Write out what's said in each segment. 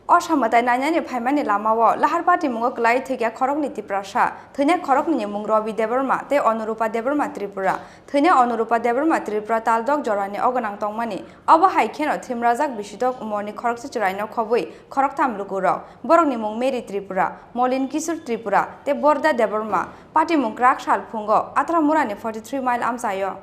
Oshamatai Nanyani Paimani Lamao, Lahar Patimungo Kwlaiwi Thwikha Khoroknwi Tiprasa, Thwimwra Khoroknwi mung Robi Deborma, Te Onurupa Deborma Tripura, Thwimwra Onurupa Deborma Tripura Taldok Jorani Ogonang Tongmani, Abo Haikeno Thwimrazak Bishidok Umorni Khoroksa Churaino Khobui, Khoroktam Lukuro, Borokni mung Meri Tripura, Molin Kisur Tripura, Te Borda Deborma, Patimung Krak Shal Pungo, Atramurani 43 mile Amsayo.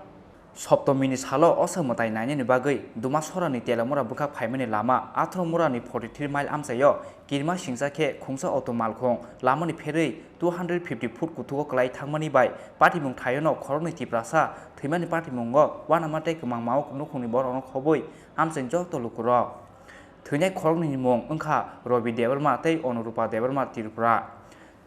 Soptomini salo osamatai nanyani bagai duma sorani telamura buka phaimani lama athromurani 43 mile amsayo kirma singsake khungsa auto malkhong lamani pherei 250 foot kutugo klai thangmani bai patimung thayono Khoroknwi Tiprasa Thwimwrani Patimungo wanamate kmangmao nukhungni borong khoboi amsen jok tolukuro Thwimwra Khoroknwi mung ongkha Robi Deborma tei Onurupa Deborma Tripura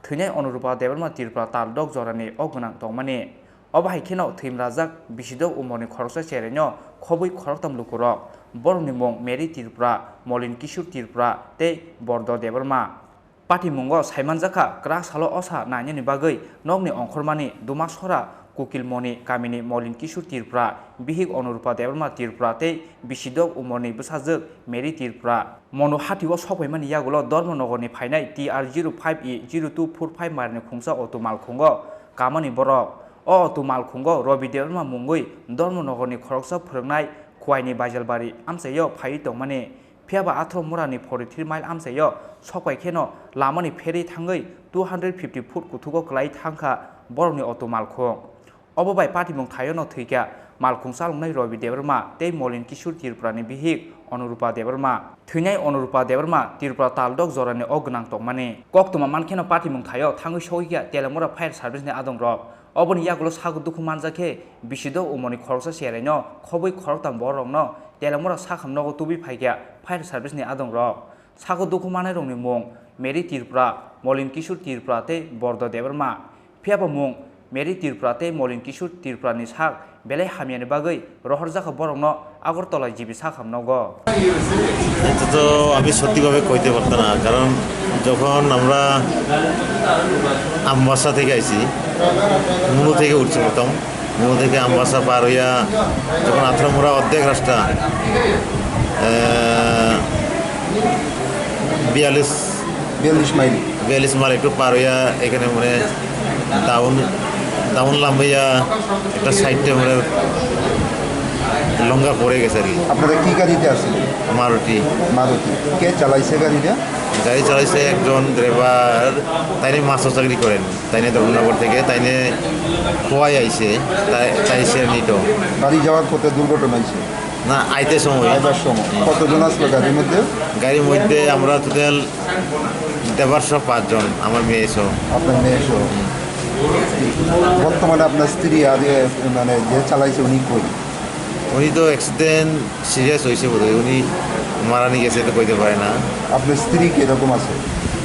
Thwimwra Onurupa Deborma Tripura taldok jorani ogonang tongmani Obahaikeno Thwimrazak Bishidok Umorni Khoroksa Cherenyo Khobui Khoroktam Lukuro Borokni mung Meri Tripura Molin Kisur Tripura Te Bordo Deborma Patimungo Saimanjaka Krak Salo Osa Nanyani Bagai Nogni Ongkhormani Duma Sora Kiphilmani Kamini Molin Kisur Tripura Bihik Onurupa Deborma Tripura Te Bishidok Umorni Bwsajak Meri Tripura Mono Hatiwo Sokwaimani Yagulo Dormonogorni Phainai TR05E0245 marni khungsa auto malkhungo kamani borok O tumal khungo Robi Deborma mungui Dormonogorni Khoroksa phwrwngnai Khwaiwi Baijalbari amsayo phai tongmani phiaba athromurani 43 mile amsayo sokwaikeno lamani pheri thangui 250 foot kuthugo klai thangkha borokni auto malkhung obobai patimung thayono Thwikha malkhung salungnai Robi Deborma tei Molin Kisur Tripurani bihik Onurupa Deborma Thwimwra Onurupa Deborma Tripura taldok jorani ogonang tongmani koktuma mankeno patimung thayo thangui sohikha telamura fire service ni adongrok Oboni yagulo sagu dukhu manjake Bishidok Umorni Khoroksa Cherenyo Khobui Khoroktam borokno telamura sakhamnogo tubi phaikha fire service ni adongrok sagu dukhu manairokni mung Meri Tripura Molin Kisur Tripura tei Bordo Deborma phiaba mung Meri Tripura tei Molin Kisur Tripura ni sak belai hamiani bagai rohorjaka borokno আগরতলায় GB সাখামনগো এটা তো আমি সত্যিভাবে কইতে পারতাম না কারণ যখন আমরা আমবাসা থেকে আইছি মুনো থেকে উঠছি প্রথম মুনো থেকে আমবাসা পার হইয়া যখন আত্রামুরা অর্ধেক রাস্তা 42 মাইল একটু পার হইয়া এখানে মানে ডাউন লাম্বাইয়া একটা সাইডে মানে লঙ্গা পড়ে গেছে আর কি আপনারা কি গাড়িতে আসছিলেন মারুতি কে চালাইছে গাড়িটা গাড়ি চালাইছে একজন ড্রাইভার তাইনে মাছও চাকরি করেন তাইনে ধর্মনগর থেকে তাইনে খোয়াই আইছে তাই সে নিত গাড়ি যাওয়ার পথে দুর্ঘটনা হয়েছে না আইবার সময় কতজন আসলো গাড়ির মধ্যে আমরা টোটাল দেবার সব 5 জন আমার মেয়ে সহ আপনার মেয়ে সহ বর্তমানে আপনার স্ত্রী আর মানে যে চালাইছে উনি কই উনি তো অ্যাক্সিডেন্ট সিরিয়াস হয়েছে বোধহয় উনি মারা নিয়ে গেছে তো কইতে পারে না আপনার স্ত্রী কীরকম আছে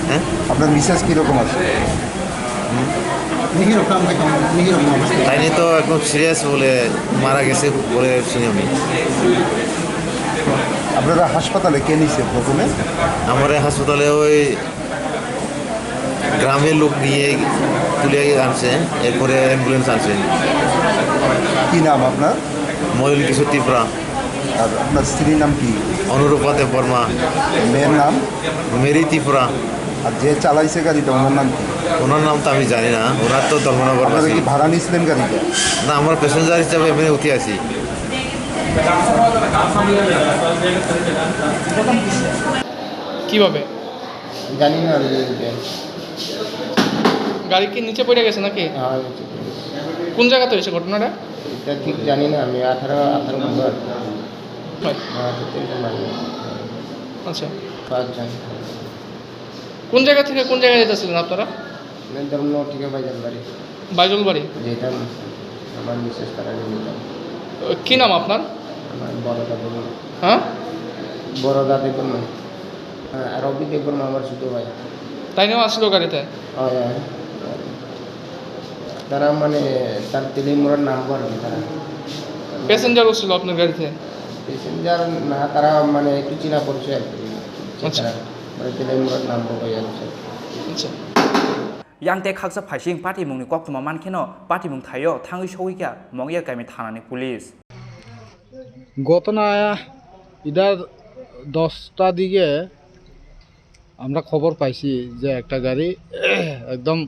হ্যাঁ আপনার মিসেস কীরকম আছে তাইনি তো এখন সিরিয়াস বলে মারা গেছে বলে শুনি আমি আপনারা হাসপাতালে কে নিছে প্রথমে আমার হাসপাতালে ওই গ্রামের লোক নিয়ে তুলে আনছে এরপরে অ্যাম্বুলেন্স আনছে কি নাম আপনার মহিলা কিশোর ত্রিপুরা আর আপনার স্ত্রীর নাম কি অনুরূপা দেববর্মা মেয়ের নাম মেরি ত্রিপুরা আর যে চালাইছে গাড়িটা ওনার নাম কি ওনার নাম তো আমি জানি না ওনার তো ধর্মনগর আপনারা কি ভাড়া নিয়েছিলেন গাড়িটা না আমরা প্যাসেঞ্জার হিসাবে এমনি উঠে আছি কিভাবে জানি না গাড়ি কি নিচে পড়ে গেছে নাকি কোন জায়গাতে হয়েছে ঘটনাটা এটা ঠিক জানি না আমি 18 নম্বর আচ্ছা 5 জন কোন জায়গা থেকে কোন জায়গায় যেতেছিলেন আপনারা ধর্ম থেকে বাইজলবাড়ি যেতাম আমার বিশেষ তারা যেতাম কি নাম আপনার আমার বড়দা বলুন হ্যাঁ বড়দা দেখুন আর রবি দেখুন আমার ছোট ভাই তাই নাও আসলো গাড়িতে তারা মানে তার তিলিমুরার নাম্বার তারা প্যাসেঞ্জারও ছিল আপনার গাড়িতে প্যাসেঞ্জার না তারা মানে একটু চিনা পরিচয় আচ্ছা মানে তিলিমুরার নাম্বার হয়ে যাচ্ছে আচ্ছা Yangte khaksa phasing Patimungni koktuma mankeno Patimung thayo thangui sohikha mongya gaimi thanani police ঘটনা ইদার 10টা দিকে আমরা খবর পাইছি যে একটা গাড়ি একদম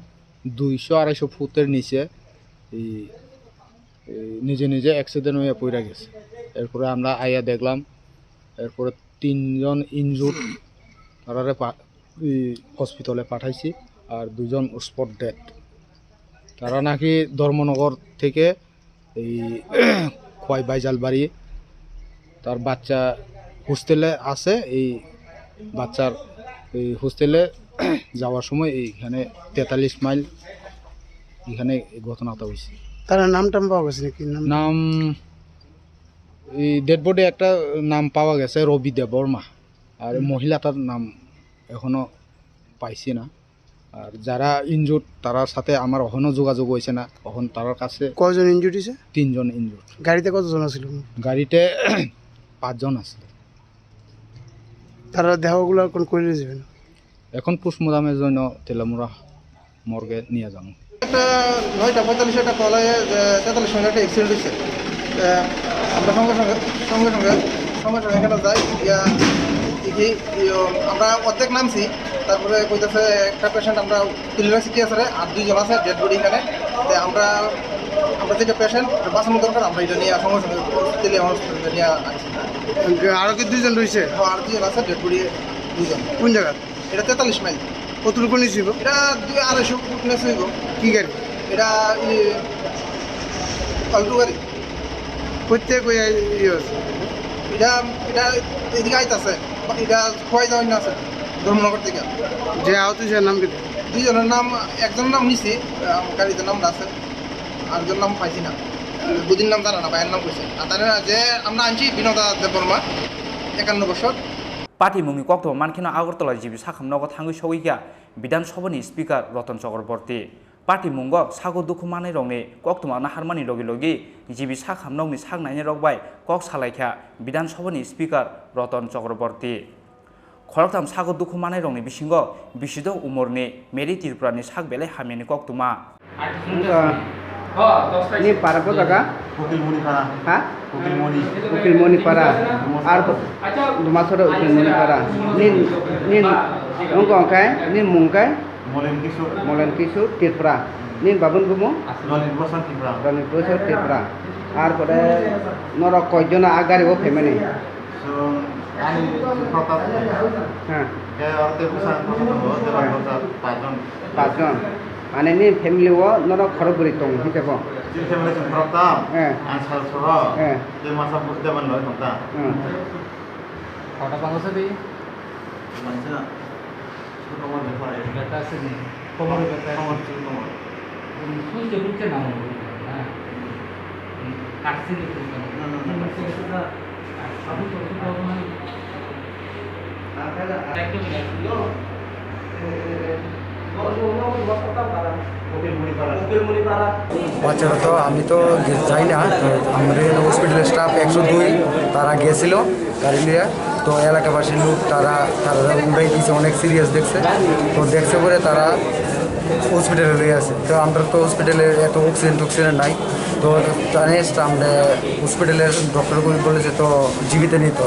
200-250 ফুটের নিচে এই নিজে নিজে অ্যাক্সিডেন্ট হয়ে পড়ে গেছে। এরপরে আমরা আইয়া দেখলাম, এরপরে 3 জন ইনজুর্ড, তারারে হসপিটালে পাঠাইছি, আর 2 জন স্পট ডেথ। তারা নাকি ধর্মনগর থেকে এই বাইজালবাড়ি তার বাচ্চা হোস্টেলে আছে, এই বাচ্চার এই হোস্টেলে যাওয়ার সময় এইখানে 43 মাইল এখানে এই ঘটনাটা হয়েছে। তার নামটা পাওয়া গেছে নাকি? নাম এই ডেড বডি একটা নাম পাওয়া গেছে রবি দেববর্মা, আর মহিলাটার নাম এখনো পাইছি না। আর যারা ইনজুর্ড তারার সাথে আমার এখনো যোগাযোগ হয়েছে না। এখন তার কাছে কয়জন ইনজুর্ড হয়েছে? 3 জন ইনজুর্ড। গাড়িতে কতজন আছিল? গাড়িতে 5 জন আছে। তারা দেহগুলো কোন কইলে যাবেন? এখন পোস্টমর্টমের জন্য তেলামুড়া মর্গে নিয়ে যাবো। একটা 9:45 একটা কল হয় 43 মিনিট একটা অ্যাক্সিডেন্ট হয়েছে। আমরা সঙ্গে সঙ্গে এখানে যাই, আমরা অর্ধেক নামছি। তারপরে কইতেছে একটা পেশেন্ট আমরা তুলে সিটি আছে, আর 2 জন আছে ডেড বডি এখানে। আমরা যেটা পেশেন্ট বাঁচানো দরকার আমরা এটা নিয়ে সঙ্গে সঙ্গে তুলে হসপিটালে নিয়ে আসছি। আরও কি 2 জন রয়েছে? আর 2 জন আছে ডেড বডি 2 জন। কোন জায়গা? এটা 43 মাইল। কতটুকু নিয়েছিল? এটা 200-250 ফুট নেছে। কি গাড়ি? এটা পাল্টু গাড়ি। কোথা কই আছে? এটা এদিকে আইতাছে, এটা খোয়াই যাওয়ার না আছে ধর্মনগর থেকে। যে আহত সে নাম কি? 2 জনের নাম, একজনের নাম নিছি, গাড়িতে নাম আছে, আরেকজনের নাম পাইছি না। 2 দিন নাম জানা না, ভাইয়ের নাম কইছে। আর তার যে আমরা আনছি বিনোদা দেববর্মা, 51 বছর। পাটিমুংनि कक्ट मानखिनो आगरतला जिबि साखामनगो थाङै सौयैया बिधानसभानि स्पिकार रतन चक्रवर्ती पाटिमुंग सागो दुखु मानै रंनि कक्टमा नाहारमानि लगे लगे जिबि साखामनगनि सागनायनि रगबाय कक सालायखा बिधानसभानि स्पिकार रतन चक्रवर्ती खरकथाम सागो दुखु मानै रंनि बिसिंग बिसिद उमरनि मेरि त्रिपुरानि सागबेले हामिनि कक्टमा ini para po taga Kiphilmani para. ha Kiphilmani. para ar dumasoro Kiphilmani para nin ongkong kai nin mungkai molen kisu Tiprasa nin babun gumo Rolin Bosan Tiprasa ar pore norok koijona agari o family So, ani protap. ha Kayak orte pesan protap 5 জন. মানে নি family ও নরক খরগরি তং হিতেব Jadi family protap. Eh. Ansal soro. Eh. Dia masa muda manloy protap. কটা পাঙ্গসে দিই Macam. Nomor berapa ya? ব্যথা আছে নি কোমরে ব্যথা Nomor. শুন যে বুঝছে না হ্যাঁ কাটছে নি আপনি তো মানে বাচ্চারা তো আমি তো যাই না, আমাদের হসপিটালের স্টাফ 102 তারা গিয়েছিল গাড়ি নিয়ে। তো এলাকাবাসীর লোক তারা উড়াই দিয়েছে, অনেক সিরিয়াস দেখছে। তো দেখছে পরে তারা হসপিটালে নিয়ে আসে। তো আমরা তো হসপিটালে এত অক্সিজেন নাই। তো জানিস আমরা হসপিটালের ডক্টর বলেছে তো জীবিত নিত।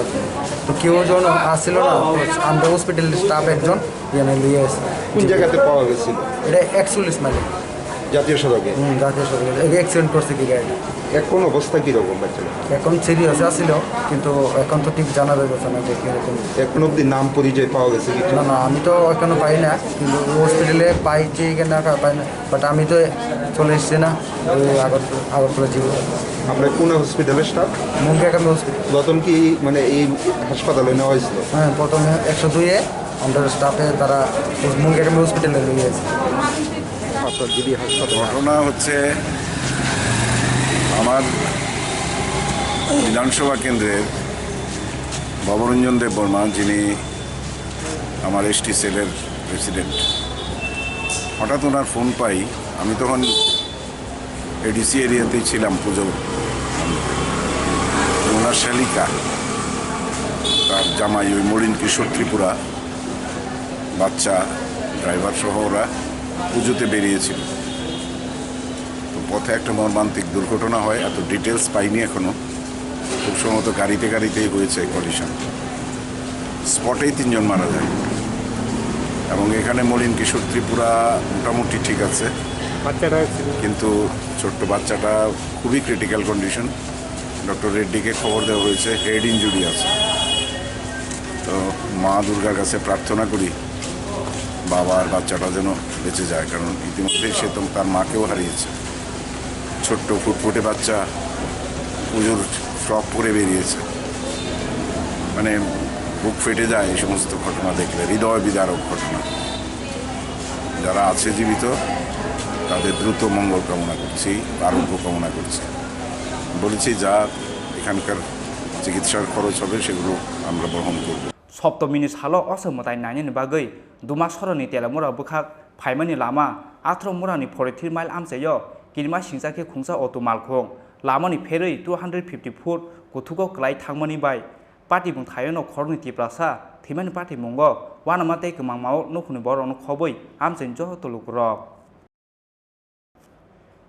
তো কেউ জন আসছিল না, তো আমরা হসপিটালের স্টাফ একজন এখানে নিয়ে আসে। কোন জায়গাতে পাওয়া গেছিল? এটা 41 মাইলে জাতীয় সড়কে। জাতীয় সড়কে অ্যাক্সিডেন্ট করছে কি গাড়িটা। এখন অবস্থা কীরকম বাচ্চারা? এখন সিরিয়াস আসছিল, কিন্তু এখন তো ঠিক জানা যাচ্ছে না যে কীরকম। এখন অব্দি নাম পরিচয় পাওয়া গেছে কিছু? না আমি তো এখনো পাই না, কিন্তু হসপিটালে পাইছি কিনা পাই না। বাট আমি তো চলে এসছি না আগরতলা জীবন। আমরা কোন হসপিটালের স্টাফ? মুঙ্গেকামি হসপিটাল। প্রথম কি মানে এই হাসপাতালে নেওয়া হয়েছিল? হ্যাঁ, প্রথমে 102-এ আমরা স্টাফে তারা মুঙ্গেকামি হসপিটালে নিয়ে গেছে। ঘটনা হচ্ছে আমার বিধানসভা কেন্দ্রের ভবরঞ্জন দেববর্মা, যিনি আমার এসটি সেলের প্রেসিডেন্ট, হঠাৎ ওনার ফোন পাই। আমি তখন এডিসি এরিয়াতেই ছিলাম পুজো। ওনার শালিকা, তার জামাই ওই মলিন কিশোর ত্রিপুরা, বাচ্চা, ড্রাইভার সহ ওরা পুজোতে বেরিয়েছিল। তো পথে একটা মর্মান্তিক দুর্ঘটনা হয়। এত ডিটেলস পাইনি এখনো। খুব সম্ভবত গাড়িতেই হয়েছে কলিশন। স্পটেই 3 জন মারা যায়। এবং এখানে মলিন কিশোর ত্রিপুরা মোটামুটি ঠিক আছে, কিন্তু ছোট্ট বাচ্চাটা খুবই ক্রিটিক্যাল কন্ডিশন। ডক্টর রেড্ডিকে খবর দেওয়া হয়েছে, হেড ইনজুরি আছে। তো মা দুর্গার কাছে প্রার্থনা করি বাবা আর বাচ্চাটা যেন বেঁচে যায়, কারণ ইতিমধ্যে সে তো তার মাকেও হারিয়েছে। ছোট্ট ফুটফুটে বাচ্চা পুজোর ফ্রক পরে বেরিয়েছে, মানে বুক ফেটে যায় এই সমস্ত ঘটনা দেখলে, হৃদয় বিদারক ঘটনা। যারা আছে জীবিত তাদের দ্রুত মঙ্গল কামনা করছি, আরোগ্য কামনা করছি। বলেছি যা এখানকার চিকিৎসার খরচ হবে সেগুলো আমরা বহন করব। সপ্তমিনি সালো অসমতাই নাইনি বাগৈ দুমা সরনি তেলামুরা বুখাক ফাইমানি লামা আথ্র মুরানি 43 মাইল আমসাইয় কিরমা সিংসাকে খুংসা অটো মালখং লামানি फेरै 250 ফুট গথুগো ক্লাই থাংমানি বাই পাটিবুং থায়নো খরনি তিপ্রাসা থিমানি পাটিমুঙ্गो वानामाते गमांगमाव नखुनि बरनो खबै আমসাইন जहतलुक रक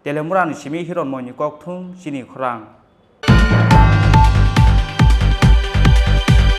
तेलामुरानि सिमी हिरन मयनि कक थुम चिनि खरां।